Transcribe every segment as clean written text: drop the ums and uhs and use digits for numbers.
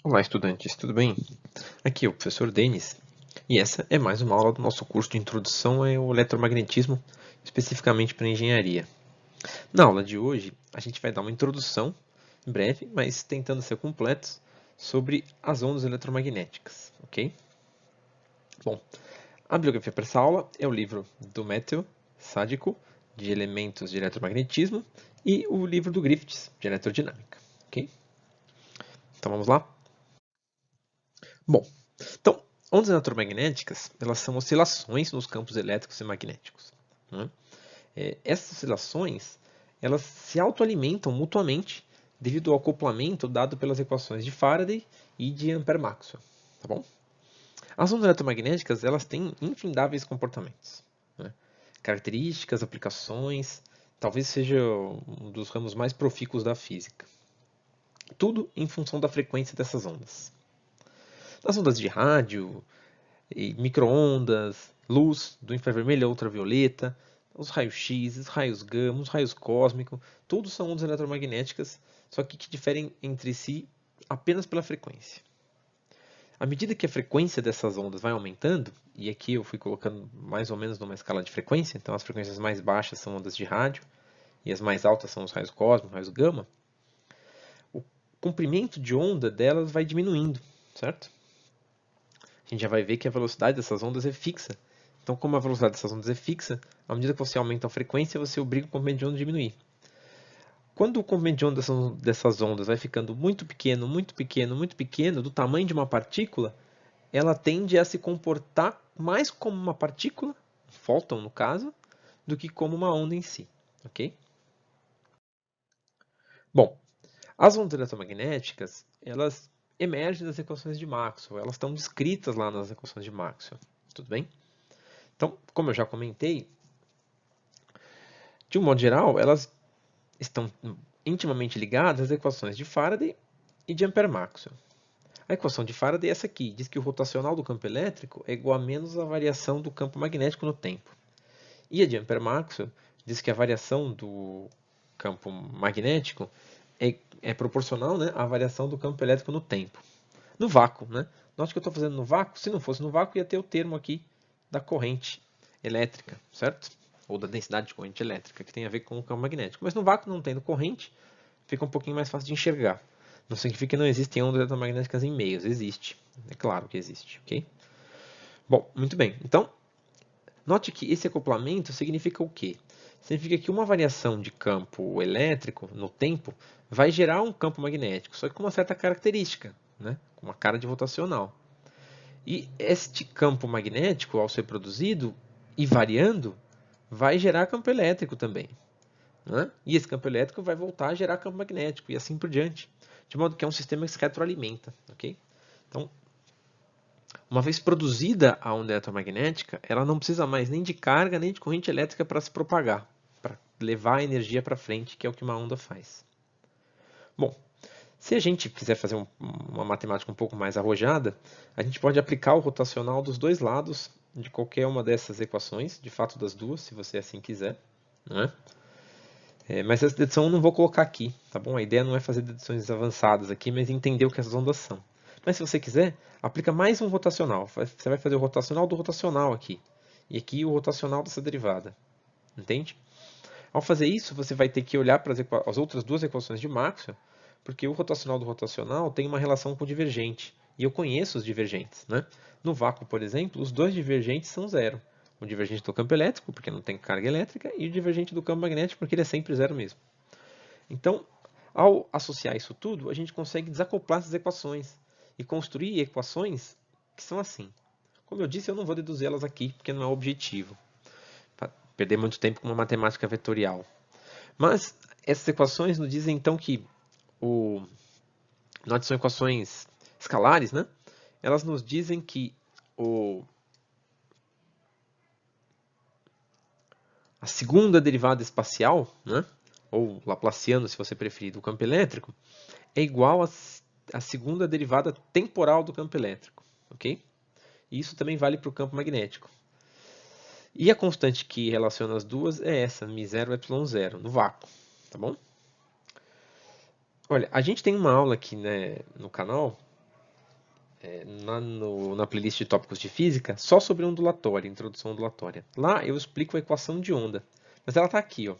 Olá, estudantes, tudo bem? Aqui é o professor Denis e essa é mais uma aula do nosso curso de Introdução ao Eletromagnetismo, especificamente para engenharia. Na aula de hoje, a gente vai dar uma introdução breve, mas tentando ser completos, sobre as ondas eletromagnéticas, ok? Bom, a bibliografia para essa aula é o livro do Matthew Sádico, de Elementos de Eletromagnetismo, e o livro do Griffiths, de Eletrodinâmica, ok? Então vamos lá? Bom, então, ondas eletromagnéticas, elas são oscilações nos campos elétricos e magnéticos, né? Essas oscilações, elas se autoalimentam mutuamente devido ao acoplamento dado pelas equações de Faraday e de Ampère-Maxwell, tá bom? As ondas eletromagnéticas, elas têm infindáveis comportamentos, né? Características, aplicações, talvez seja um dos ramos mais profícuos da física. Tudo em função da frequência dessas ondas. Nas ondas de rádio, e microondas, luz do infravermelho a ultravioleta, os raios-x, os raios gama, os raios cósmicos, todos são ondas eletromagnéticas, só que diferem entre si apenas pela frequência. À medida que a frequência dessas ondas vai aumentando, e aqui eu fui colocando mais ou menos numa escala de frequência, então as frequências mais baixas são ondas de rádio e as mais altas são os raios cósmicos, raios gama, o comprimento de onda delas vai diminuindo, certo? A gente já vai ver que a velocidade dessas ondas é fixa. Então, como a velocidade dessas ondas é fixa, à medida que você aumenta a frequência, você obriga o comprimento de onda a diminuir. Quando o comprimento de onda dessas ondas vai ficando muito pequeno, muito pequeno, muito pequeno, do tamanho de uma partícula, ela tende a se comportar mais como uma partícula, um fóton no caso, do que como uma onda em si. Ok? Bom, as ondas eletromagnéticas, elas emergem das equações de Maxwell, elas estão descritas lá nas equações de Maxwell. Tudo bem? Então, como eu já comentei, de um modo geral, elas estão intimamente ligadas às equações de Faraday e de Ampère-Maxwell. A equação de Faraday é essa aqui, diz que o rotacional do campo elétrico é igual a menos a variação do campo magnético no tempo. E a de Ampère-Maxwell diz que a variação do campo magnético é proporcional, né, à variação do campo elétrico no tempo. No vácuo, né? Note que eu estou fazendo no vácuo. Se não fosse no vácuo, ia ter o termo aqui da corrente elétrica, certo? Ou da densidade de corrente elétrica, que tem a ver com o campo magnético. Mas no vácuo, não tendo corrente, fica um pouquinho mais fácil de enxergar. Não significa que não existem ondas eletromagnéticas em meios. Existe. É claro que existe, ok? Bom, muito bem. Então, note que esse acoplamento significa o quê? Significa que uma variação de campo elétrico no tempo vai gerar um campo magnético, só que com uma certa característica, né? Com uma cara de rotacional. E este campo magnético, ao ser produzido e variando, vai gerar campo elétrico também, né? E esse campo elétrico vai voltar a gerar campo magnético e assim por diante. De modo que é um sistema que se retroalimenta. Okay? Então, uma vez produzida a onda eletromagnética, ela não precisa mais nem de carga nem de corrente elétrica para se propagar, para levar a energia para frente, que é o que uma onda faz. Bom, se a gente quiser fazer uma matemática um pouco mais arrojada, a gente pode aplicar o rotacional dos dois lados de qualquer uma dessas equações, de fato das duas, se você assim quiser. Não é? Mas essa dedução eu não vou colocar aqui, tá bom? A ideia não é fazer deduções avançadas aqui, mas entender o que essas ondas são. Mas se você quiser, aplica mais um rotacional. Você vai fazer o rotacional do rotacional aqui. E aqui o rotacional dessa derivada. Entende? Ao fazer isso, você vai ter que olhar para as outras duas equações de Maxwell, porque o rotacional do rotacional tem uma relação com o divergente. E eu conheço os divergentes. Né? No vácuo, por exemplo, os dois divergentes são zero. O divergente do campo elétrico, porque não tem carga elétrica, e o divergente do campo magnético, porque ele é sempre zero mesmo. Então, ao associar isso tudo, a gente consegue desacoplar essas equações e construir equações que são assim. Como eu disse, eu não vou deduzir elas aqui, porque não é o objetivo. Para perder muito tempo com uma matemática vetorial. Mas essas equações nos dizem então que nós são equações escalares, né? Elas nos dizem que a segunda derivada espacial, né? Ou laplaciano, se você preferir, do campo elétrico, é igual à segunda derivada temporal do campo elétrico, ok? E isso também vale para o campo magnético. E a constante que relaciona as duas é essa, μ0 ε0, no vácuo, tá bom? Olha, a gente tem uma aula aqui, né, no canal na playlist de tópicos de física, só sobre ondulatória, introdução ondulatória. Lá eu explico a equação de onda, mas ela está aqui, ó.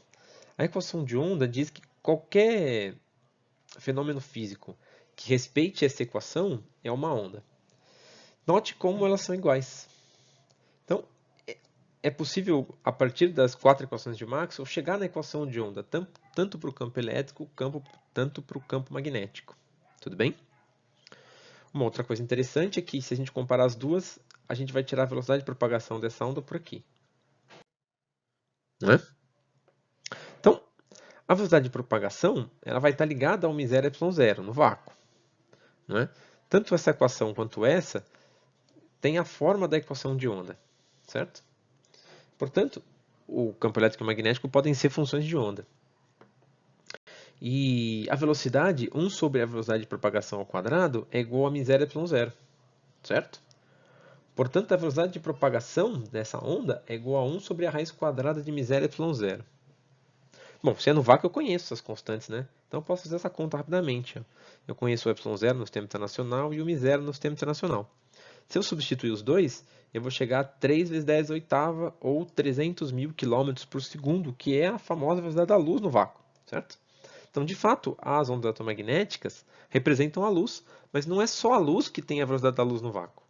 A equação de onda diz que qualquer fenômeno físico que respeite essa equação é uma onda. Note como elas são iguais. Então, é possível, a partir das 4 equações de Maxwell, chegar na equação de onda, tanto para o campo elétrico, tanto para o campo magnético. Tudo bem? Uma outra coisa interessante é que, se a gente comparar as duas, a gente vai tirar a velocidade de propagação dessa onda por aqui. Não é? Então, a velocidade de propagação ela vai estar ligada ao μ0 ε0, no vácuo. Não é? Tanto essa equação quanto essa tem a forma da equação de onda. Certo? Portanto, o campo elétrico e o magnético podem ser funções de onda. E a velocidade, 1 sobre a velocidade de propagação ao quadrado, é igual a μ0 ε0. Certo? Portanto, a velocidade de propagação dessa onda é igual a 1 sobre a raiz quadrada de μ0 ε0. Bom, se é no vácuo eu conheço essas constantes, né? Então eu posso fazer essa conta rapidamente. Eu conheço o ε0 no sistema internacional e o μ0 no sistema internacional. Se eu substituir os dois, eu vou chegar a 3 vezes 10 à oitava ou 300 mil km por segundo, que é a famosa velocidade da luz no vácuo, certo? Então, de fato, as ondas eletromagnéticas representam a luz, mas não é só a luz que tem a velocidade da luz no vácuo.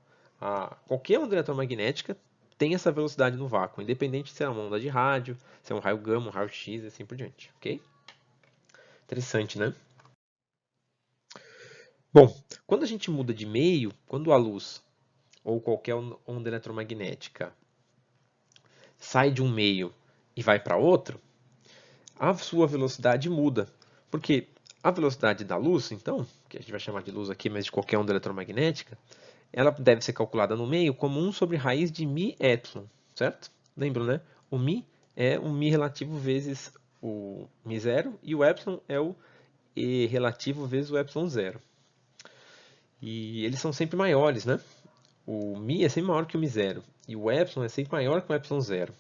Qualquer onda eletromagnética tem essa velocidade no vácuo, independente se é uma onda de rádio, se é um raio gama, um raio X e assim por diante, ok? Interessante, né? Bom, quando a gente muda de meio, quando a luz ou qualquer onda eletromagnética sai de um meio e vai para outro, a sua velocidade muda. Porque a velocidade da luz, então, que a gente vai chamar de luz aqui, mas de qualquer onda eletromagnética, ela deve ser calculada no meio como 1 sobre raiz de μ epsilon, certo? Lembram, né? O μ é o μ relativo vezes o μ0 e o epsilon é o e relativo vezes o epsilon zero. E eles são sempre maiores, né? O μ é sempre maior que o μ0 e o epsilon é sempre maior que o epsilon zero.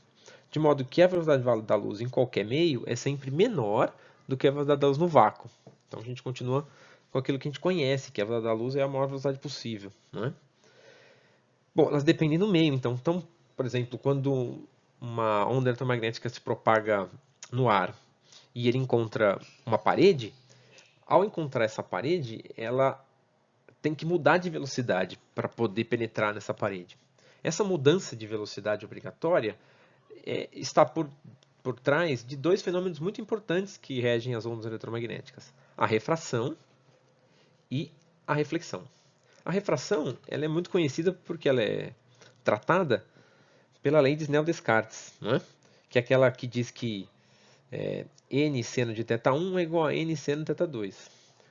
De modo que a velocidade da luz em qualquer meio é sempre menor do que a velocidade da luz no vácuo. Então a gente continua com aquilo que a gente conhece, que a velocidade da luz é a maior velocidade possível. Não é? Bom, elas dependem do meio. Então, por exemplo, quando uma onda eletromagnética se propaga no ar e ele encontra uma parede, ao encontrar essa parede, ela tem que mudar de velocidade para poder penetrar nessa parede. Essa mudança de velocidade obrigatória está por trás de dois fenômenos muito importantes que regem as ondas eletromagnéticas: a refração e a reflexão. A refração ela é muito conhecida porque ela é tratada pela lei de Snell-Descartes, né? Que é aquela que diz que n seno de θ1 é igual a n seno de θ2.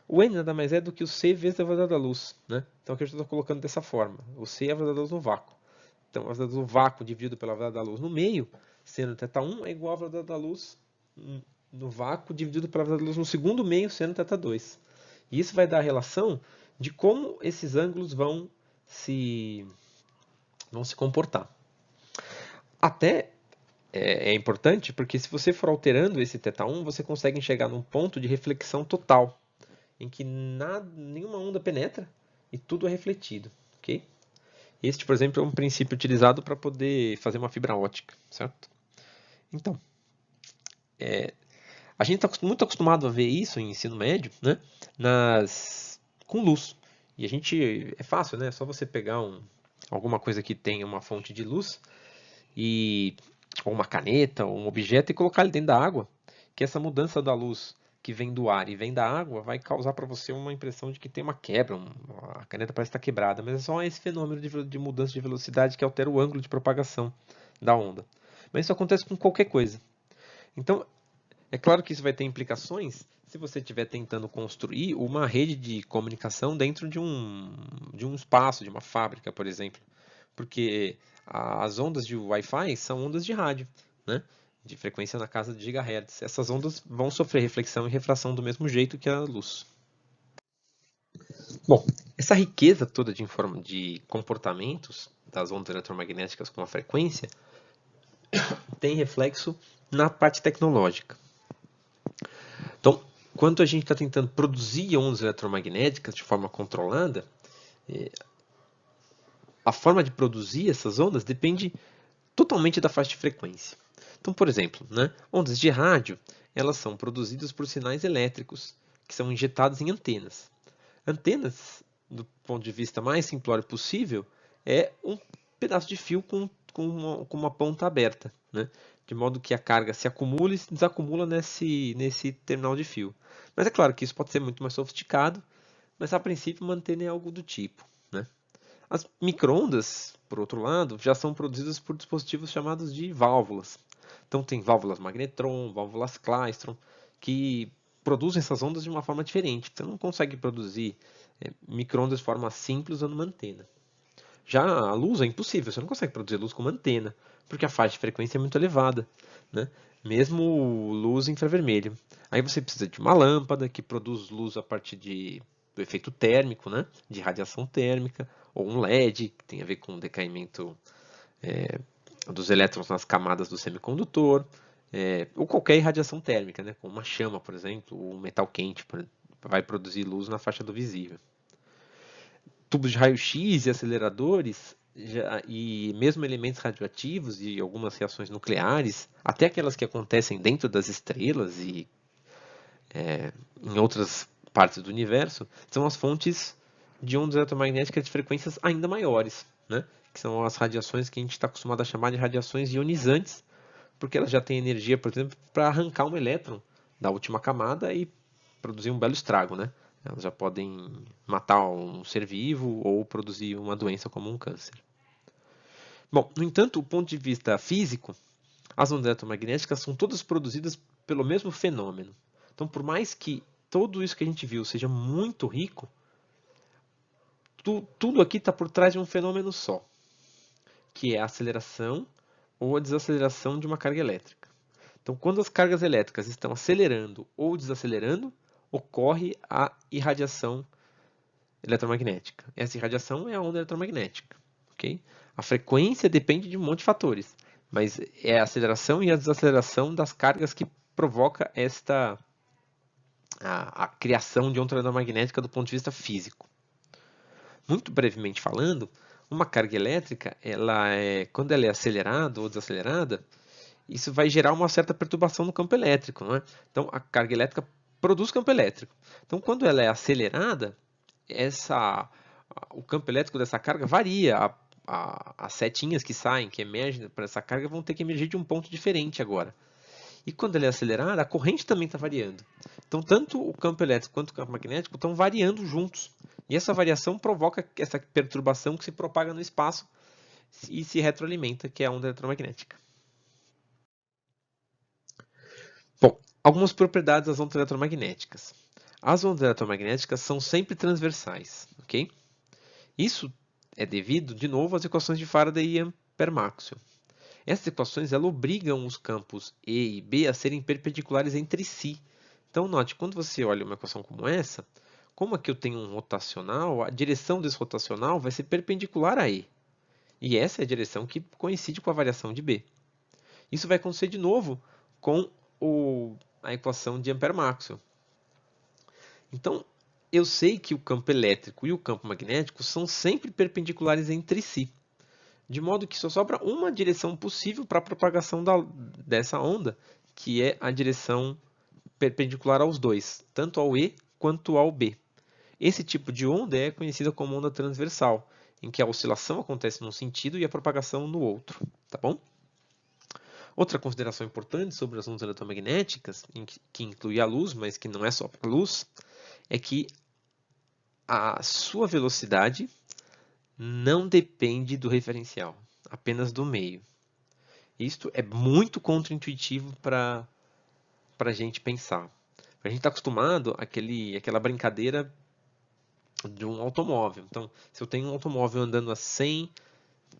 O n nada mais é do que o c vezes a velocidade da luz. Né? Então aqui eu estou colocando dessa forma. O c é a velocidade da luz no vácuo. Então a velocidade do vácuo dividido pela velocidade da luz no meio, seno θ1 é igual à velocidade da luz no vácuo dividido pela velocidade da luz no segundo meio, seno θ2. E isso vai dar a relação de como esses ângulos vão se comportar. Até é importante porque se você for alterando esse θ1, você consegue chegar num ponto de reflexão total, em que nenhuma onda penetra e tudo é refletido. Okay? Este, por exemplo, é um princípio utilizado para poder fazer uma fibra ótica. Certo? Então, a gente está muito acostumado a ver isso em ensino médio, né? Com luz. E é fácil, né? É só você pegar alguma coisa que tenha uma fonte de luz, ou uma caneta, ou um objeto, e colocar ele dentro da água, que essa mudança da luz que vem do ar e vem da água vai causar para você uma impressão de que tem uma quebra, a caneta parece estar quebrada, mas é só esse fenômeno de mudança de velocidade que altera o ângulo de propagação da onda. Mas isso acontece com qualquer coisa. Então, é claro que isso vai ter implicações se você estiver tentando construir uma rede de comunicação dentro de um espaço, de uma fábrica, por exemplo. Porque as ondas de Wi-Fi são ondas de rádio, né? De frequência na casa de gigahertz. Essas ondas vão sofrer reflexão e refração do mesmo jeito que a luz. Bom, essa riqueza toda de comportamentos das ondas eletromagnéticas com a frequência tem reflexo na parte tecnológica. Então, quando a gente está tentando produzir ondas eletromagnéticas de forma controlada, a forma de produzir essas ondas depende totalmente da faixa de frequência. Então, por exemplo, né, ondas de rádio, elas são produzidas por sinais elétricos que são injetados em antenas. Antenas, do ponto de vista mais simplório possível, é um pedaço de fio com uma ponta aberta, né? De modo que a carga se acumula e se desacumula nesse terminal de fio. Mas é claro que isso pode ser muito mais sofisticado, mas a princípio uma antena é algo do tipo, né? As microondas, por outro lado, já são produzidas por dispositivos chamados de válvulas. Então tem válvulas magnetron, válvulas Klystron, que produzem essas ondas de uma forma diferente. Você não consegue produzir microondas de forma simples usando uma antena. Já a luz é impossível, você não consegue produzir luz com uma antena, porque a faixa de frequência é muito elevada, né? Mesmo luz infravermelho. Aí você precisa de uma lâmpada que produz luz a partir do efeito térmico, né? De radiação térmica, ou um LED, que tem a ver com o decaimento dos elétrons nas camadas do semicondutor, ou qualquer irradiação térmica, né? Como uma chama, por exemplo, ou um metal quente, vai produzir luz na faixa do visível. Tubos de raio-x e aceleradores, e mesmo elementos radioativos e algumas reações nucleares, até aquelas que acontecem dentro das estrelas e em outras partes do universo, são as fontes de ondas eletromagnéticas de frequências ainda maiores, né? Que são as radiações que a gente está acostumado a chamar de radiações ionizantes, porque elas já têm energia, por exemplo, para arrancar um elétron da última camada e produzir um belo estrago, né? Elas já podem matar um ser vivo ou produzir uma doença como um câncer. Bom, no entanto, do ponto de vista físico, as ondas eletromagnéticas são todas produzidas pelo mesmo fenômeno. Então, por mais que tudo isso que a gente viu seja muito rico, tudo aqui está por trás de um fenômeno só, que é a aceleração ou a desaceleração de uma carga elétrica. Então, quando as cargas elétricas estão acelerando ou desacelerando, ocorre a irradiação eletromagnética. Essa irradiação é a onda eletromagnética. Okay? A frequência depende de um monte de fatores, mas é a aceleração e a desaceleração das cargas que provoca a criação de onda eletromagnética do ponto de vista físico. Muito brevemente falando, uma carga elétrica, quando ela é acelerada ou desacelerada, isso vai gerar uma certa perturbação no campo elétrico. Não é? Então, a carga elétrica produz campo elétrico. Então, quando ela é acelerada, o campo elétrico dessa carga varia. As setinhas que saem, que emergem para essa carga, vão ter que emergir de um ponto diferente agora. E quando ela é acelerada, a corrente também está variando. Então, tanto o campo elétrico quanto o campo magnético estão variando juntos. E essa variação provoca essa perturbação que se propaga no espaço e se retroalimenta, que é a onda eletromagnética. Bom, algumas propriedades das ondas eletromagnéticas. As ondas eletromagnéticas são sempre transversais, ok? Isso é devido, de novo, às equações de Faraday e Ampère-Maxwell. Essas equações obrigam os campos E e B a serem perpendiculares entre si. Então, note, quando você olha uma equação como essa, como aqui eu tenho um rotacional, a direção desse rotacional vai ser perpendicular a E. E essa é a direção que coincide com a variação de B. Isso vai acontecer de novo com a equação de Ampère-Maxwell. Então, eu sei que o campo elétrico e o campo magnético são sempre perpendiculares entre si, de modo que só sobra uma direção possível para a propagação dessa onda, que é a direção perpendicular aos dois, tanto ao E quanto ao B. Esse tipo de onda é conhecida como onda transversal, em que a oscilação acontece num sentido e a propagação no outro. Tá bom? Outra consideração importante sobre as ondas eletromagnéticas, que inclui a luz, mas que não é só para a luz, é que a sua velocidade não depende do referencial, apenas do meio. Isto é muito contraintuitivo para a gente pensar. A gente está acostumado àquela brincadeira de um automóvel. Então, se eu tenho um automóvel andando a 100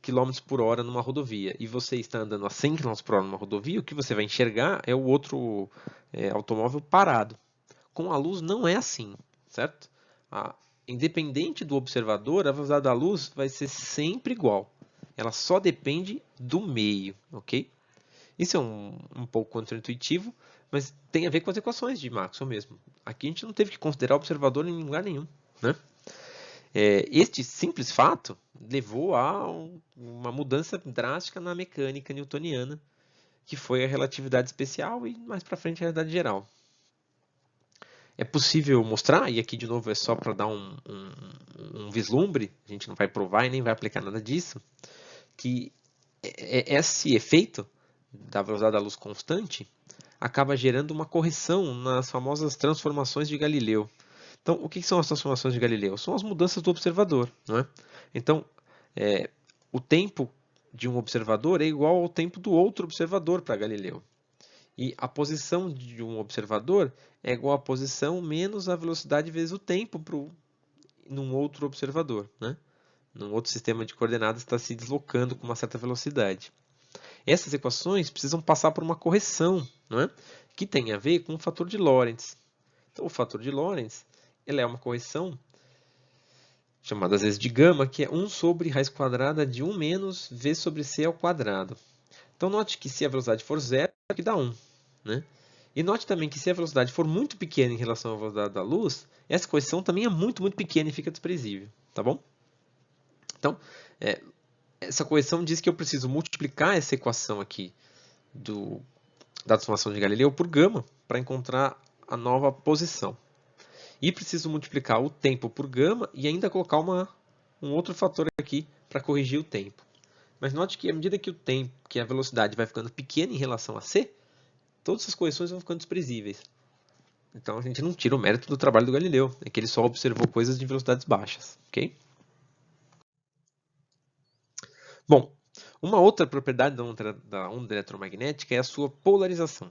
km por hora numa rodovia e você está andando a 100 km por hora numa rodovia, o que você vai enxergar é o outro automóvel parado. Com a luz não é assim, certo? Independente do observador, a velocidade da luz vai ser sempre igual. Ela só depende do meio, ok? Isso é um pouco contraintuitivo, mas tem a ver com as equações de Maxwell mesmo. Aqui a gente não teve que considerar o observador em lugar nenhum, né? Este simples fato levou a uma mudança drástica na mecânica newtoniana, que foi a relatividade especial e mais para frente a relatividade geral. É possível mostrar, e aqui de novo é só para dar um vislumbre, a gente não vai provar e nem vai aplicar nada disso, que esse efeito da velocidade da luz constante acaba gerando uma correção nas famosas transformações de Galileu. Então, o que são as transformações de Galileu? São as mudanças do observador, não é? Então, o tempo de um observador é igual ao tempo do outro observador para Galileu. E a posição de um observador é igual à posição menos a velocidade vezes o tempo num outro observador, né? Num outro sistema de coordenadas está se deslocando com uma certa velocidade. Essas equações precisam passar por uma correção, não é? Que tem a ver com o fator de Lorentz. Então, o fator de Lorentz ele é uma correção chamada às vezes de gama, que é 1 sobre raiz quadrada de 1 menos v sobre c ao quadrado. Então, note que se a velocidade for zero, é que dá 1. Né? E note também que se a velocidade for muito pequena em relação à velocidade da luz, essa correção também é muito, muito pequena e fica desprezível. Tá bom? Então, essa correção diz que eu preciso multiplicar essa equação aqui da transformação de Galileu por gama para encontrar a nova posição. E preciso multiplicar o tempo por gama e ainda colocar um outro fator aqui para corrigir o tempo. Mas note que à medida que a velocidade vai ficando pequena em relação a c, todas essas correções vão ficando desprezíveis. Então a gente não tira o mérito do trabalho do Galileu, é que ele só observou coisas de velocidades baixas. Okay? Bom, uma outra propriedade da onda eletromagnética é a sua polarização.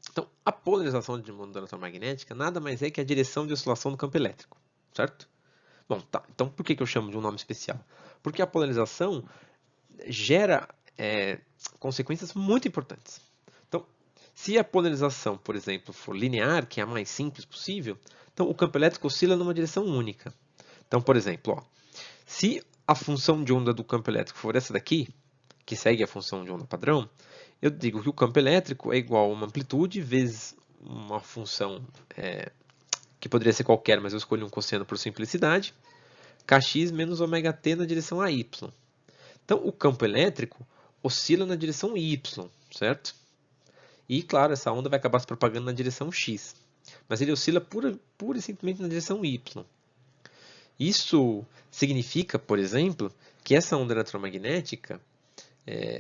Então, a polarização de uma onda eletromagnética nada mais é que a direção de oscilação do campo elétrico, certo? Bom, tá. Então, por que eu chamo de um nome especial? Porque a polarização gera consequências muito importantes. Então, se a polarização, por exemplo, for linear, que é a mais simples possível, então o campo elétrico oscila numa direção única. Então, por exemplo, se a função de onda do campo elétrico for essa daqui, que segue a função de onda padrão, eu digo que o campo elétrico é igual a uma amplitude vezes uma função que poderia ser qualquer, mas eu escolhi um cosseno por simplicidade, kx menos ωt na direção a y. Então, o campo elétrico oscila na direção y, certo? E, claro, essa onda vai acabar se propagando na direção x. Mas ele oscila pura e simplesmente na direção y. Isso significa, por exemplo, que essa onda eletromagnética,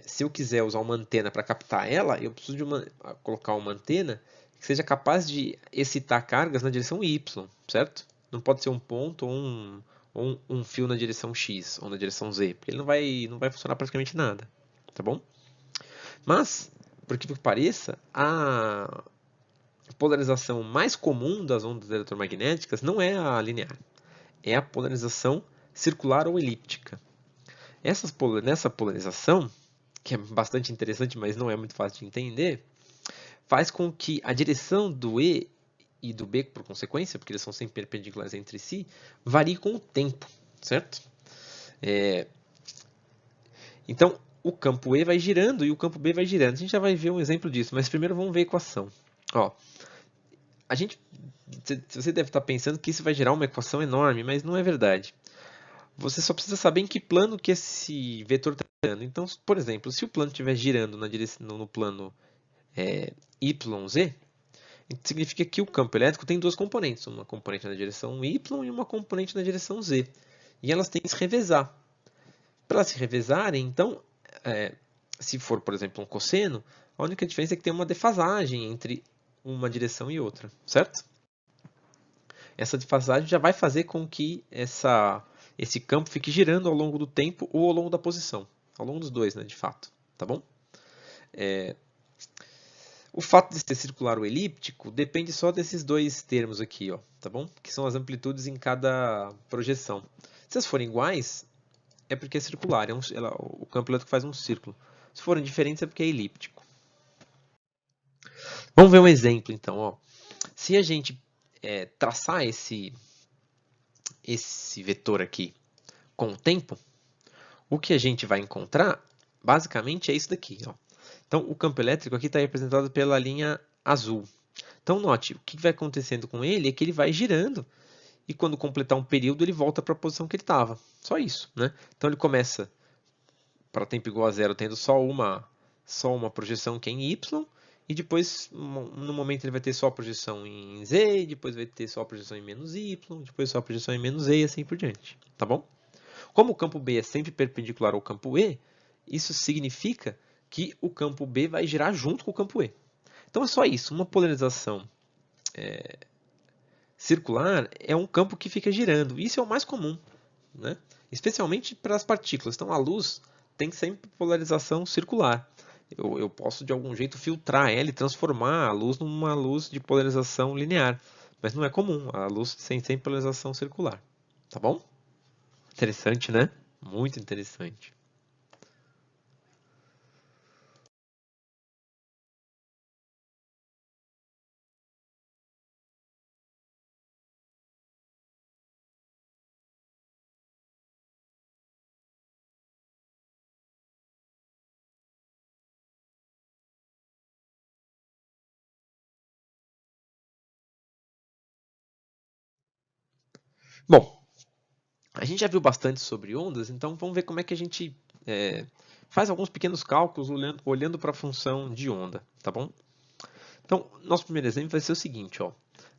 se eu quiser usar uma antena para captar ela, eu preciso colocar uma antena que seja capaz de excitar cargas na direção y, certo? Não pode ser um ponto ou um fio na direção x ou na direção z, porque ele não vai funcionar praticamente nada, tá bom? Mas, por que pareça, a polarização mais comum das ondas eletromagnéticas não é a linear, é a polarização circular ou elíptica. Nessa polarização, que é bastante interessante, mas não é muito fácil de entender, faz com que a direção do E e do B, por consequência, porque eles são sempre perpendiculares entre si, varie com o tempo, certo? Então, o campo E vai girando e o campo B vai girando. A gente já vai ver um exemplo disso, mas primeiro vamos ver a equação. Você deve estar pensando que isso vai gerar uma equação enorme, mas não é verdade. Você só precisa saber em que plano que esse vetor está girando. Então, por exemplo, se o plano estiver girando no plano YZ, significa que o campo elétrico tem duas componentes, uma componente na direção Y e uma componente na direção Z. E elas têm que se revezar. Para elas se revezarem, então, se for, por exemplo, um cosseno, a única diferença é que tem uma defasagem entre uma direção e outra, certo? Essa defasagem já vai fazer com que esse campo fique girando ao longo do tempo ou ao longo da posição. Ao longo dos dois, né, de fato. Tá bom? O fato de ser circular ou elíptico depende só desses dois termos aqui, tá bom? Que são as amplitudes em cada projeção. Se elas forem iguais, é porque é circular, o campo elétrico faz um círculo. Se forem diferentes, é porque é elíptico. Vamos ver um exemplo, então. Se a gente traçar esse vetor aqui com o tempo, o que a gente vai encontrar, basicamente, é isso daqui. Então, o campo elétrico aqui está representado pela linha azul. Então, note, o que vai acontecendo com ele é que ele vai girando e quando completar um período ele volta para a posição que ele estava. Só isso, né? Então ele começa para tempo igual a zero tendo só uma projeção que é em y, e depois no momento ele vai ter só a projeção em z, depois vai ter só a projeção em menos y, depois só a projeção em menos e assim por diante, tá bom? Como o campo B é sempre perpendicular ao campo E, isso significa que o campo B vai girar junto com o campo E. Então é só isso, uma polarização circular é um campo que fica girando. Isso é o mais comum, né? Especialmente para as partículas. Então a luz tem sempre polarização circular. Eu posso de algum jeito filtrar ela e transformar a luz numa luz de polarização linear. Mas não é comum, a luz tem sempre polarização circular. Tá bom? Interessante, né? Muito interessante. Bom, a gente já viu bastante sobre ondas, então vamos ver como é que a gente faz alguns pequenos cálculos olhando para a função de onda, tá bom? Então, nosso primeiro exemplo vai ser o seguinte, ó.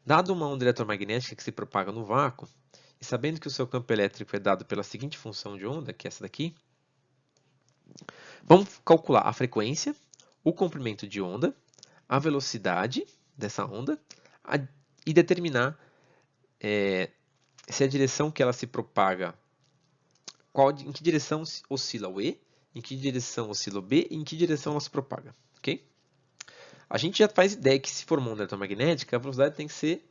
Dado uma onda eletromagnética que se propaga no vácuo, e sabendo que o seu campo elétrico é dado pela seguinte função de onda, que é essa daqui, vamos calcular a frequência, o comprimento de onda, a velocidade dessa onda e determinar se a direção que ela se propaga, em que direção oscila o E, em que direção oscila o B e em que direção ela se propaga, ok? A gente já faz ideia que se for uma onda eletromagnética, a velocidade tem que ser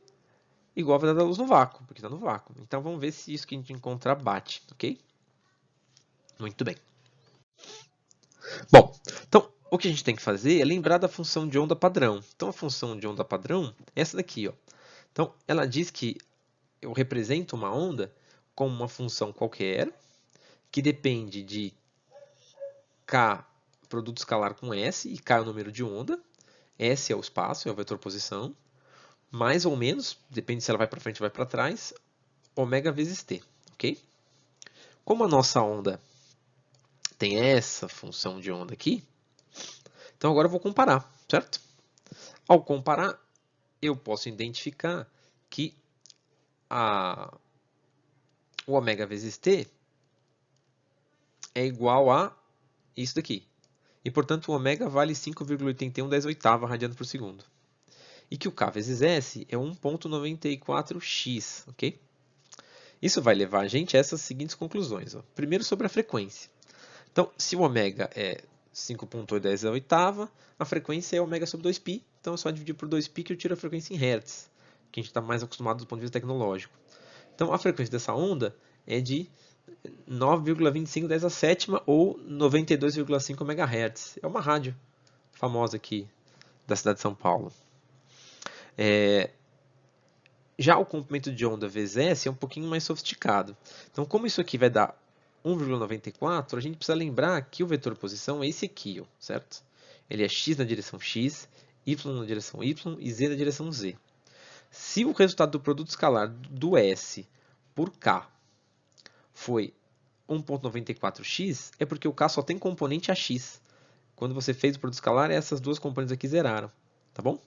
igual a velocidade da luz no vácuo, porque está no vácuo. Então vamos ver se isso que a gente encontrar bate, ok? Muito bem. Bom, então o que a gente tem que fazer é lembrar da função de onda padrão. Então a função de onda padrão é essa daqui, ó. Então ela diz que eu represento uma onda como uma função qualquer que depende de k produto escalar com s, e k é o número de onda, s é o espaço, é o vetor posição, mais ou menos, depende se ela vai para frente ou vai para trás, ômega vezes t, ok? Como a nossa onda tem essa função de onda aqui, então agora eu vou comparar, certo? Ao comparar, eu posso identificar que o ômega vezes t é igual a isso daqui. E, portanto, o ômega vale 5,81 radiano por segundo. E que o K vezes S é 1,94x, ok? Isso vai levar a gente a essas seguintes conclusões. Ó. Primeiro, sobre a frequência. Então, se o ômega é 5,8, a frequência é ômega sobre 2π. Então, é só dividir por 2π que eu tiro a frequência em Hz, que a gente está mais acostumado do ponto de vista tecnológico. Então, a frequência dessa onda é de 9,25 ou 92,5 MHz. É uma rádio famosa aqui da cidade de São Paulo. Já o comprimento de onda vezes S é um pouquinho mais sofisticado. Então, como isso aqui vai dar 1,94, a gente precisa lembrar que o vetor posição é esse aqui, ó, certo? Ele é x na direção x, y na direção y e z na direção z. Se o resultado do produto escalar do S por K foi 1,94x, é porque o K só tem componente AX. Quando você fez o produto escalar, essas duas componentes aqui zeraram, tá bom?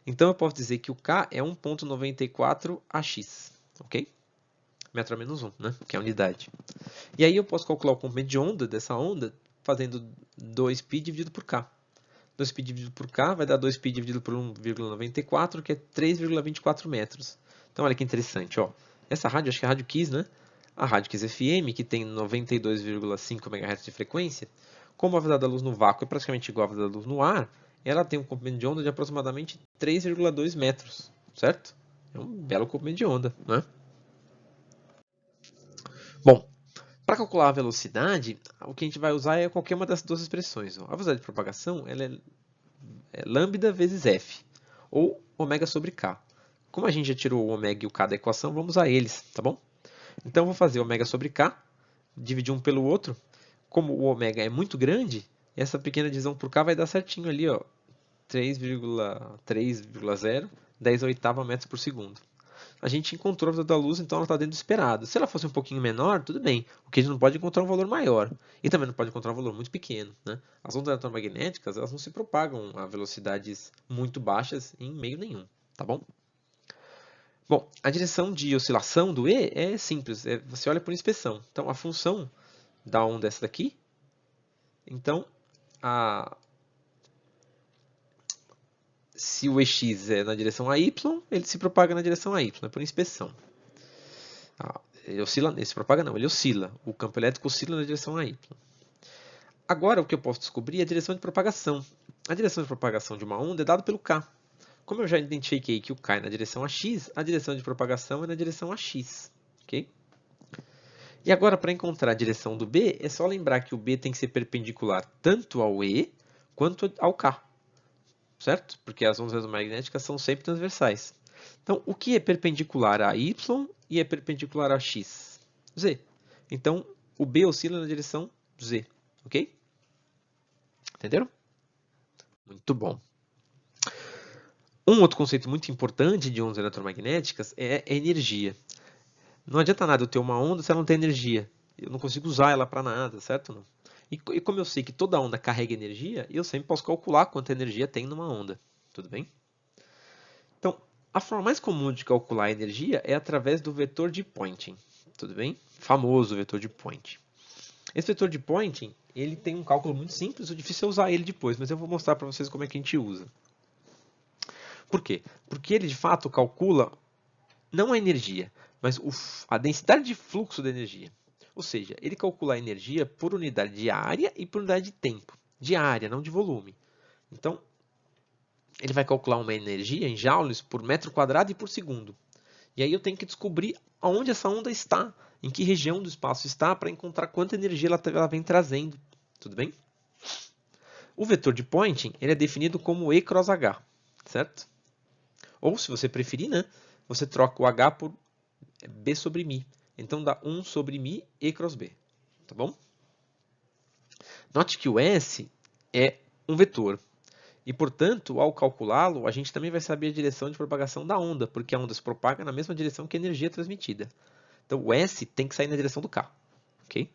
Então eu posso dizer que o K é 1,94 AX, ok? Metro a menos 1, né? Que é a unidade. E aí eu posso calcular o comprimento de onda dessa onda fazendo 2π dividido por K. 2π dividido por K vai dar 2π dividido por 1,94, que é 3,24 metros. Então olha que interessante, ó. Essa rádio, acho que é a Rádio Kiss, né? A Rádio Kiss FM, que tem 92,5 MHz de frequência, como a velocidade da luz no vácuo é praticamente igual à velocidade da luz no ar, ela tem um comprimento de onda de aproximadamente 3,2 metros, certo? É um belo comprimento de onda, né? Bom, para calcular a velocidade, o que a gente vai usar é qualquer uma dessas duas expressões. A velocidade de propagação ela é lambda vezes f, ou ômega sobre k. Como a gente já tirou o ômega e o k da equação, vamos usar eles, tá bom? Então, eu vou fazer ômega sobre k, dividir um pelo outro. Como o ômega é muito grande, essa pequena divisão por k vai dar certinho ali, ó, 3,3,0, 10 oitava metros por segundo. a gente encontrou a velocidade da luz, então ela está dentro do esperado. Se ela fosse um pouquinho menor, tudo bem. O que a gente não pode encontrar um valor maior. E também não pode encontrar um valor muito pequeno, né? As ondas eletromagnéticas, elas não se propagam a velocidades muito baixas em meio nenhum, tá bom? Bom, a direção de oscilação do E é simples, você olha por inspeção. Então, a função da onda é essa daqui. Então, se o EX é na direção AY, ele se propaga na direção AY, é por inspeção. Ele oscila, ele se propaga não, ele oscila. O campo elétrico oscila na direção AY. Agora, o que eu posso descobrir é a direção de propagação. A direção de propagação de uma onda é dada pelo K. Como eu já identifiquei que o K é na direção AX, a direção de propagação é na direção AX. Ok? E agora, para encontrar a direção do B, é só lembrar que o B tem que ser perpendicular tanto ao E quanto ao K. Certo? Porque as ondas magnéticas são sempre transversais. Então, o que é perpendicular a Y e é perpendicular a X? Z. Então, o B oscila na direção Z. Ok? Entenderam? Muito bom. Um outro conceito muito importante de ondas eletromagnéticas é a energia. Não adianta nada eu ter uma onda se ela não tem energia. Eu não consigo usar ela para nada, certo? Não? E como eu sei que toda onda carrega energia, eu sempre posso calcular quanta energia tem numa onda. Tudo bem? Então, a forma mais comum de calcular a energia é através do vetor de Poynting. Tudo bem? Famoso vetor de Poynting. Esse vetor de Poynting, ele tem um cálculo muito simples, o difícil é usar ele depois, mas eu vou mostrar para vocês como é que a gente usa. Por quê? Porque ele de fato calcula não a energia, mas a densidade de fluxo da energia. Ou seja, ele calcula a energia por unidade de área e por unidade de tempo. De área, não de volume. Então, ele vai calcular uma energia em joules por metro quadrado e por segundo. E aí eu tenho que descobrir aonde essa onda está, em que região do espaço está, para encontrar quanta energia ela vem trazendo. Tudo bem? O vetor de Poynting ele é definido como E cross H, certo? Ou, se você preferir, né, você troca o H por B sobre μ. Então dá 1 sobre μ E cross B. Tá bom? Note que o S é um vetor. E, portanto, ao calculá-lo, a gente também vai saber a direção de propagação da onda, porque a onda se propaga na mesma direção que a energia é transmitida. Então, o S tem que sair na direção do K. Ok?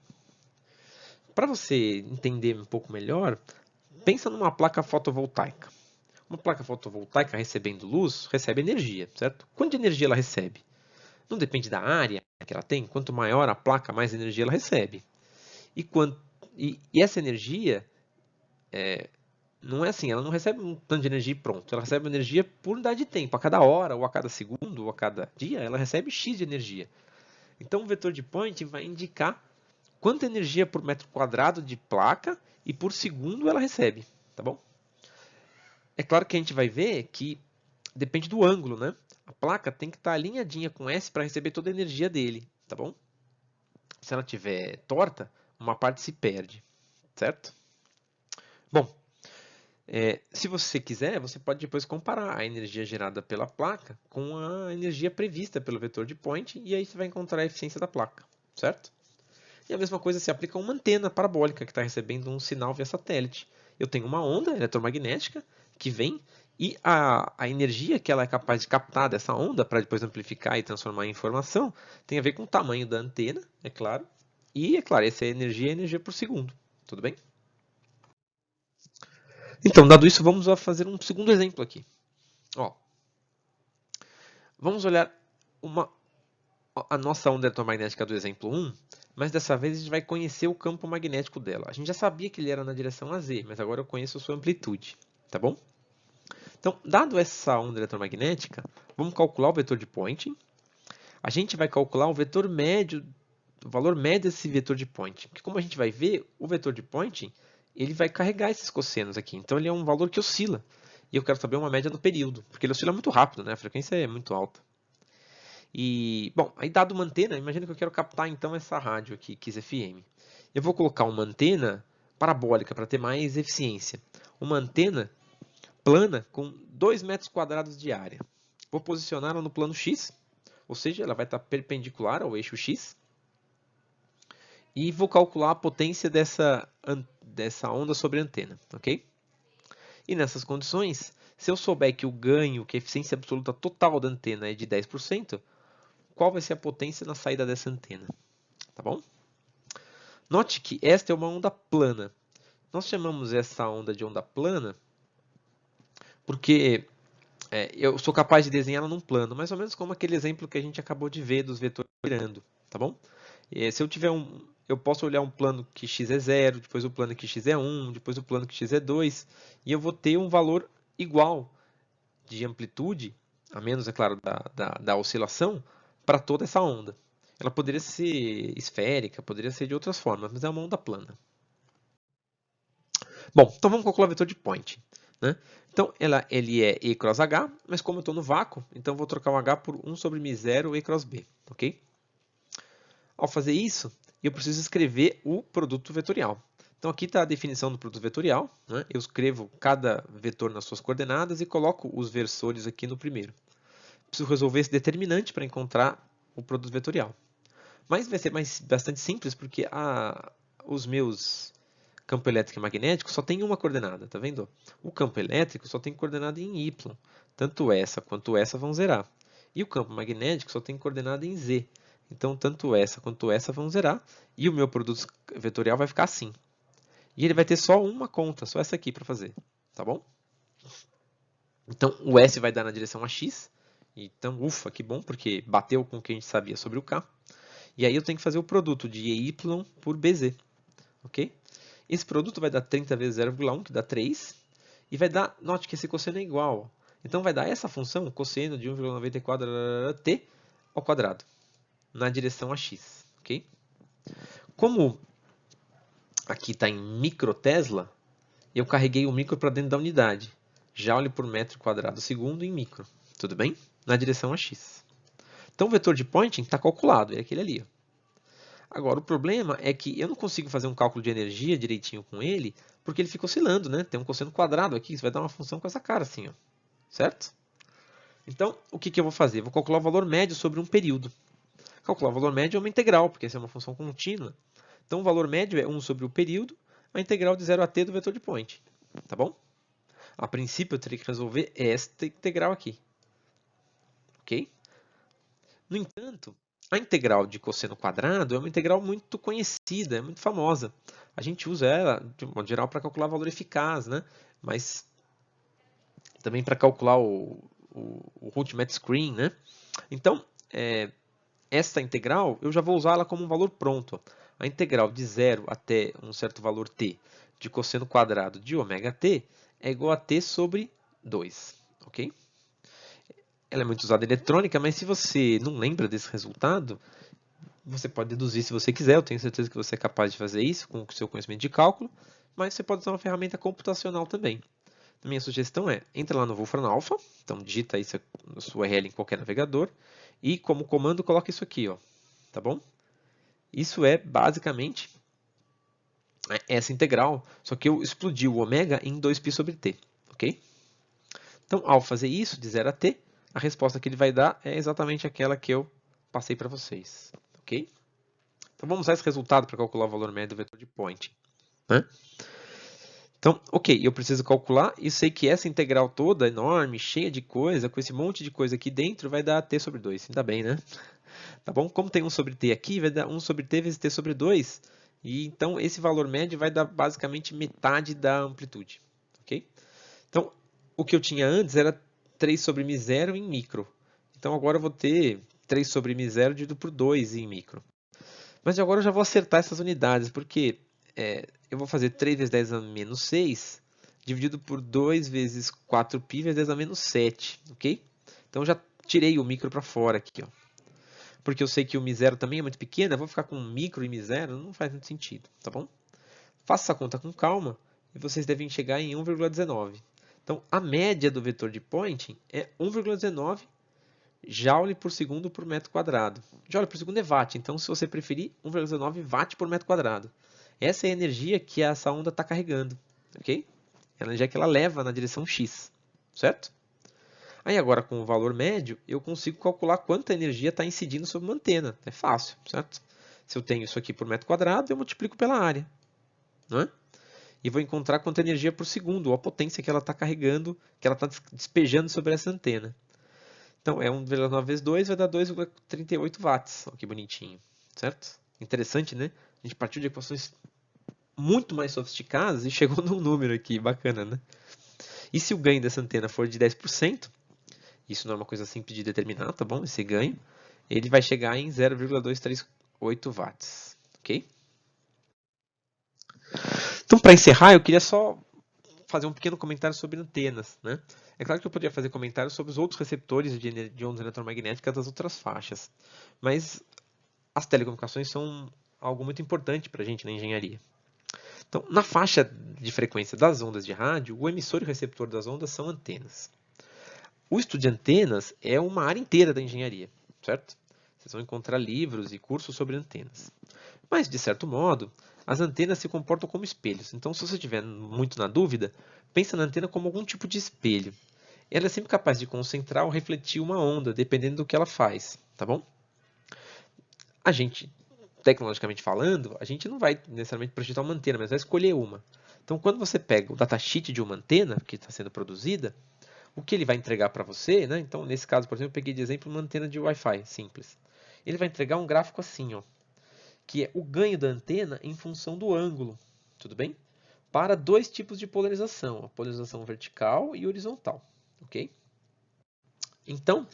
Para você entender um pouco melhor, pensa numa placa fotovoltaica. Uma placa fotovoltaica recebendo luz, recebe energia, certo? Quanto de energia ela recebe? Não depende da área que ela tem. Quanto maior a placa, mais energia ela recebe. E essa energia, não é assim, ela não recebe um tanto de energia e pronto. Ela recebe energia por unidade de tempo. A cada hora, ou a cada segundo, ou a cada dia, ela recebe X de energia. Então, o vetor de Poynting vai indicar quanta energia por metro quadrado de placa e por segundo ela recebe. Tá bom? É claro que a gente vai ver que depende do ângulo, né? A placa tem que estar alinhadinha com S para receber toda a energia dele, tá bom? Se ela estiver torta, uma parte se perde, certo? Bom, se você quiser, você pode depois comparar a energia gerada pela placa com a energia prevista pelo vetor de Poynting e aí você vai encontrar a eficiência da placa, certo? E a mesma coisa se aplica a uma antena parabólica que está recebendo um sinal via satélite. Eu tenho uma onda eletromagnética que vem e a energia que ela é capaz de captar dessa onda para depois amplificar e transformar em informação tem a ver com o tamanho da antena, é claro. E, é claro, essa energia é energia por segundo. Tudo bem? Então, dado isso, vamos fazer um segundo exemplo aqui. Ó, vamos olhar a nossa onda eletromagnética do exemplo 1, mas dessa vez a gente vai conhecer o campo magnético dela. A gente já sabia que ele era na direção AZ, mas agora eu conheço a sua amplitude, tá bom? Então, dado essa onda eletromagnética, vamos calcular o vetor de Poynting. A gente vai calcular o vetor médio, o valor médio desse vetor de Poynting. Porque como a gente vai ver, o vetor de Poynting ele vai carregar esses cossenos aqui. Então, ele é um valor que oscila. E eu quero saber uma média do período, porque ele oscila muito rápido, né? A frequência é muito alta. E, bom, aí dado uma antena, imagina que eu quero captar então essa rádio aqui, Kiss FM. Eu vou colocar uma antena parabólica para ter mais eficiência. Uma antena plana com 2 metros quadrados de área. Vou posicioná-la no plano X, ou seja, ela vai estar perpendicular ao eixo X. E vou calcular a potência dessa onda sobre a antena, ok? E nessas condições, se eu souber que o ganho, que a eficiência absoluta total da antena é de 10%, qual vai ser a potência na saída dessa antena. Tá bom? Note que esta é uma onda plana. Nós chamamos essa onda de onda plana porque eu sou capaz de desenhá-la num plano, mais ou menos como aquele exemplo que a gente acabou de ver dos vetores girando, tá bom? Se eu tiver eu posso olhar um plano que x é 0, depois o plano que x é 1, depois o plano que x é 2, e eu vou ter um valor igual de amplitude, a menos, é claro, da oscilação, para toda essa onda. Ela poderia ser esférica, poderia ser de outras formas, mas é uma onda plana. Bom, então vamos calcular o vetor de point. Né? Então, ele é E cross H, mas como eu estou no vácuo, então eu vou trocar o H por 1 sobre μ0 E cross B. Ok? Ao fazer isso, eu preciso escrever o produto vetorial. Então, aqui está a definição do produto vetorial. Né? Eu escrevo cada vetor nas suas coordenadas e coloco os versores aqui no primeiro. Preciso resolver esse determinante para encontrar o produto vetorial. Mas vai ser bastante simples, porque os meus campo elétrico e magnético só tem uma coordenada, tá vendo? O campo elétrico só tem coordenada em Y. Tanto essa quanto essa vão zerar. E o campo magnético só tem coordenada em Z. Então, tanto essa quanto essa vão zerar. E o meu produto vetorial vai ficar assim. E ele vai ter só uma conta, só essa aqui para fazer. Tá bom? Então, o S vai dar na direção AX. Então, ufa, que bom, porque bateu com o que a gente sabia sobre o K. E aí eu tenho que fazer o produto de EY por BZ. Ok? Esse produto vai dar 30 vezes 0,1, que dá 3. E vai dar, note que esse cosseno é igual. Então vai dar essa função, cosseno de 1,94t ao quadrado, na direção AX. Ok? Como aqui está em microtesla, eu carreguei o micro para dentro da unidade. Joule por metro quadrado segundo em micro. Tudo bem? Na direção AX. Então o vetor de Poynting está calculado, é aquele ali. Agora, o problema é que eu não consigo fazer um cálculo de energia direitinho com ele, porque ele fica oscilando, né? Tem um cosseno quadrado aqui, isso vai dar uma função com essa cara assim, ó. Certo? Então, o que eu vou fazer? Vou calcular o valor médio sobre um período. Calcular o valor médio é uma integral, porque essa é uma função contínua. Então, o valor médio é 1 sobre o período, a integral de 0 a t do vetor de Point. Tá bom? A princípio, eu teria que resolver esta integral aqui. Ok? No entanto, a integral de cosseno quadrado é uma integral muito conhecida, é muito famosa. A gente usa ela, de modo geral, para calcular valor eficaz, né? Mas também para calcular o Ultimate Screen, né? Então, esta integral, eu já vou usá-la como um valor pronto. A integral de 0 até um certo valor t de cosseno quadrado de ômega t é igual a t sobre 2. Ok? Ela é muito usada em eletrônica, mas se você não lembra desse resultado, você pode deduzir se você quiser. Eu tenho certeza que você é capaz de fazer isso com o seu conhecimento de cálculo, mas você pode usar uma ferramenta computacional também. A minha sugestão é, entra lá no Wolfram Alpha, então digita isso na sua URL em qualquer navegador, e como comando coloca isso aqui, ó, tá bom? Isso é basicamente essa integral, só que eu explodi o ômega em 2π sobre t, ok? Então, ao fazer isso, de 0 a t, a resposta que ele vai dar é exatamente aquela que eu passei para vocês, ok? Então, vamos usar esse resultado para calcular o valor médio do vetor de Point. Né? Então, ok, eu preciso calcular e sei que essa integral toda, enorme, cheia de coisa, com esse monte de coisa aqui dentro, vai dar t sobre 2. Ainda bem, né? Tá bom? Como tem 1 sobre t aqui, vai dar 1 sobre t vezes t sobre 2. E então, esse valor médio vai dar basicamente metade da amplitude. Ok? Então, o que eu tinha antes era 3 sobre μ0 em micro. Então, agora eu vou ter 3 sobre μ0 dividido por 2 em micro. Mas agora eu já vou acertar essas unidades, porque eu vou fazer 3 vezes 10 a menos 6 dividido por 2 vezes 4π vezes 10 a menos 7, ok? Então, já tirei o micro para fora aqui, ó. Porque eu sei que o μ0 também é muito pequeno, eu vou ficar com micro e μ0, não faz muito sentido, tá bom? Faça essa conta com calma e vocês devem chegar em 1,19. Então, a média do vetor de Poynting é 1,19 Joule por segundo por metro quadrado. Joule por segundo é watt, então se você preferir, 1,19 watt por metro quadrado. Essa é a energia que essa onda está carregando, ok? É a energia que ela leva na direção x, certo? Aí agora com o valor médio, eu consigo calcular quanta energia está incidindo sobre uma antena. É fácil, certo? Se eu tenho isso aqui por metro quadrado, eu multiplico pela área, não é? E vou encontrar quanta energia por segundo, ou a potência que ela está carregando, que ela está despejando sobre essa antena. Então, é 1,9 vezes 2 vai dar 2,38 watts. Olha que bonitinho, certo? Interessante, né? A gente partiu de equações muito mais sofisticadas e chegou num número aqui, bacana, né? E se o ganho dessa antena for de 10%, isso não é uma coisa simples de determinar, tá bom? Esse ganho, ele vai chegar em 0,238 watts, ok? Então, para encerrar, eu queria só fazer um pequeno comentário sobre antenas, né? É claro que eu poderia fazer comentários sobre os outros receptores de ondas eletromagnéticas das outras faixas, mas as telecomunicações são algo muito importante para a gente na engenharia. Então, na faixa de frequência das ondas de rádio, o emissor e o receptor das ondas são antenas. O estudo de antenas é uma área inteira da engenharia, certo? Vocês vão encontrar livros e cursos sobre antenas. Mas, de certo modo, as antenas se comportam como espelhos. Então, se você estiver muito na dúvida, pensa na antena como algum tipo de espelho. Ela é sempre capaz de concentrar ou refletir uma onda, dependendo do que ela faz, tá bom? A gente, tecnologicamente falando, a gente não vai necessariamente projetar uma antena, mas vai escolher uma. Então, quando você pega o datasheet de uma antena que está sendo produzida, o que ele vai entregar para você, né? Então, nesse caso, por exemplo, eu peguei de exemplo uma antena de Wi-Fi simples. Ele vai entregar um gráfico assim, ó, que é o ganho da antena em função do ângulo, tudo bem? Para dois tipos de polarização, a polarização vertical e horizontal, ok? Então,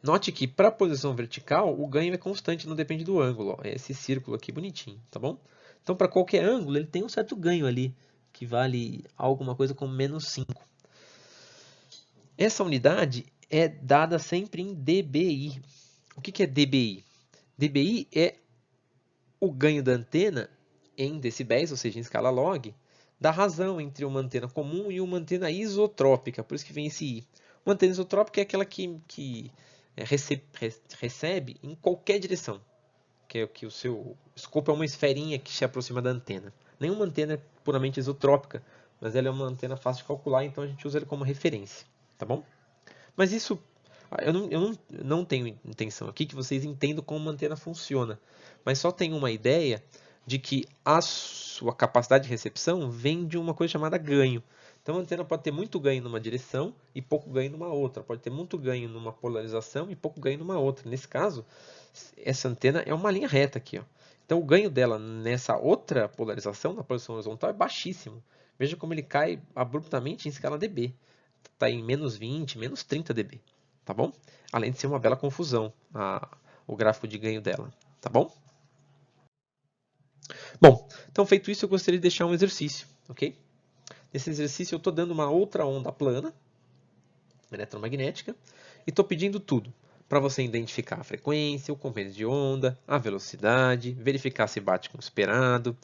note que para a posição vertical, o ganho é constante, não depende do ângulo. Ó, é esse círculo aqui bonitinho, tá bom? Então, para qualquer ângulo, ele tem um certo ganho ali, que vale alguma coisa como -5. Essa unidade é dada sempre em dBi. O que é dBi? dBi é o ganho da antena em decibéis, ou seja, em escala log, da razão entre uma antena comum e uma antena isotrópica, por isso que vem esse I. Uma antena isotrópica é aquela que recebe em qualquer direção, que é que o seu escopo é uma esferinha que se aproxima da antena. Nenhuma antena é puramente isotrópica, mas ela é uma antena fácil de calcular, então a gente usa ela como referência, tá bom? Mas isso, eu não tenho intenção aqui que vocês entendam como uma antena funciona, mas só tenho uma ideia de que a sua capacidade de recepção vem de uma coisa chamada ganho. Então a antena pode ter muito ganho numa direção e pouco ganho numa outra. Pode ter muito ganho numa polarização e pouco ganho numa outra. Nesse caso, essa antena é uma linha reta aqui, ó. Então o ganho dela nessa outra polarização, na posição horizontal, é baixíssimo. Veja como ele cai abruptamente em escala dB. Está em -20, -30 dB, tá bom? Além de ser uma bela confusão o gráfico de ganho dela, tá bom? Bom, então feito isso, eu gostaria de deixar um exercício, ok? Nesse exercício eu estou dando uma outra onda plana, eletromagnética, e estou pedindo tudo, para você identificar a frequência, o comprimento de onda, a velocidade, verificar se bate com o esperado,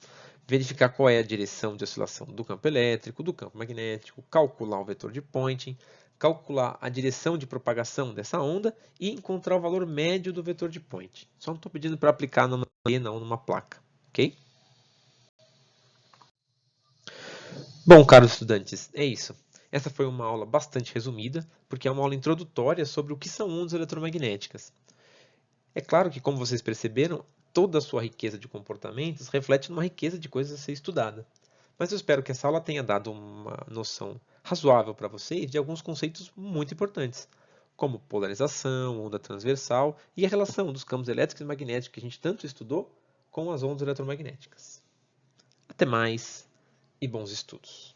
verificar qual é a direção de oscilação do campo elétrico, do campo magnético, calcular o vetor de Poynting, calcular a direção de propagação dessa onda e encontrar o valor médio do vetor de Poynting. Só não estou pedindo para aplicar numa antena ou numa placa, ok? Bom, caros estudantes, é isso. Essa foi uma aula bastante resumida, porque é uma aula introdutória sobre o que são ondas eletromagnéticas. É claro que, como vocês perceberam, toda a sua riqueza de comportamentos reflete numa riqueza de coisas a ser estudada. Mas eu espero que essa aula tenha dado uma noção razoável para vocês de alguns conceitos muito importantes, como polarização, onda transversal e a relação dos campos elétricos e magnéticos que a gente tanto estudou com as ondas eletromagnéticas. Até mais e bons estudos!